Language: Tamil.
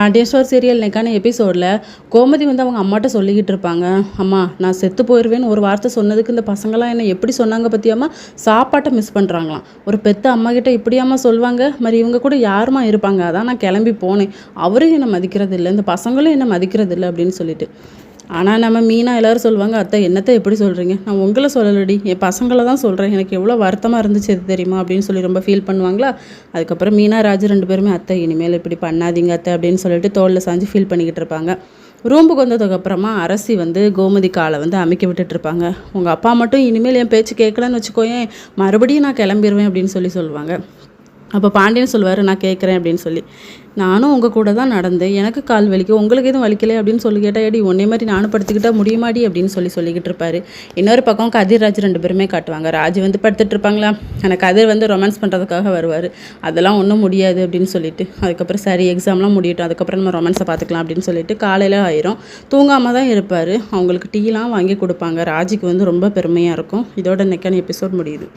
பாண்டியன் சீரியல் இன்னைக்கான எபிசோடில் கோமதி வந்து அவங்க அம்மாட்ட சொல்லிக்கிட்டு இருப்பாங்க. அம்மா நான் செத்து போயிடுவேன்னு ஒரு வார்த்தை சொன்னதுக்கு இந்த பசங்களாம் என்ன எப்படி சொன்னாங்க பற்றியாம்மா, சாப்பாட்டை மிஸ் பண்ணுறாங்களாம். ஒரு பெத்த அம்மா கிட்ட இப்படியாம்மா சொல்லுவாங்க, மாதிரி இவங்க கூட யாருமா இருப்பாங்க, அதான் நான் கிளம்பி போனேன், அவரும் என்னை மதிக்கிறது இல்லை, இந்த பசங்களும் என்னை மதிக்கிறது இல்லை அப்படின்னு சொல்லிட்டு. ஆனால் நம்ம மீனா எல்லோரும் சொல்லுவாங்க, அத்தை என்னத்தை எப்படி சொல்கிறீங்க, நான் உங்களை சொல்லலடி என் பசங்களை தான் சொல்கிறேன், எனக்கு எவ்வளோ வருத்தமாக இருந்துச்சு அது தெரியுமா அப்படின்னு சொல்லி ரொம்ப ஃபீல் பண்ணுவாங்களா. அதுக்கப்புறம் மீனா ராஜு 2 பேருமே அத்தை இனிமேல் இப்படி பண்ணாதீங்க அத்தை அப்படின்னு சொல்லிட்டு தோளில் சாஞ்சு ஃபீல் பண்ணிக்கிட்டு இருப்பாங்க. ரூமுக்கு வந்ததுக்கப்புறமா அரசி வந்து கோமதி காலை வந்து அமைக்க விட்டுட்ருப்பாங்க. உங்கள் அப்பா மட்டும் இனிமேல் என் பேச்சு கேட்கலன்னு வச்சுக்கோயேன், மறுபடியும் நான் கிளம்பிடுவேன் அப்படின்னு சொல்லுவாங்க. அப்போ பாண்டியன் சொல்லுவார், நான் கேட்குறேன் அப்படின்னு சொல்லி. நானும் உங்கள் கூட தான் நடந்தேன், எனக்கு கால் வலிக்கும், உங்களுக்கு எதுவும் வலிக்கலை அப்படின்னு சொல்லி கேட்டால், ஏடி ஒன்னே மாதிரி நானும் படுத்துக்கிட்டால் முடியுமாடி அப்படின்னு சொல்லிக்கிட்டு இருப்பார். இன்னொரு பக்கம் கதிர் ராஜ் 2 பேருமே காட்டுவாங்க. ராஜ் வந்து படுத்துட்டு இருப்பாங்களா, ஆனால் கதிர் வந்து ரொமான்ஸ் பண்ணுறதுக்காக வருவார். அதெல்லாம் ஒன்றும் முடியாது அப்படின்னு சொல்லிட்டு, அதுக்கப்புறம் சரி எக்ஸாம்லாம் முடியட்டும், அதுக்கப்புறம் நம்ம ரொமான்ஸை பார்த்துக்கலாம் அப்படின்னு சொல்லிட்டு காலையில் ஆயிரும். தூங்காமல் தான் இருப்பார். அவங்களுக்கு டீலாம் வாங்கி கொடுப்பாங்க. ராஜுக்கு வந்து ரொம்ப பெருமையாக இருக்கும். இதோட இன்னைக்கான எபிசோட் முடியுது.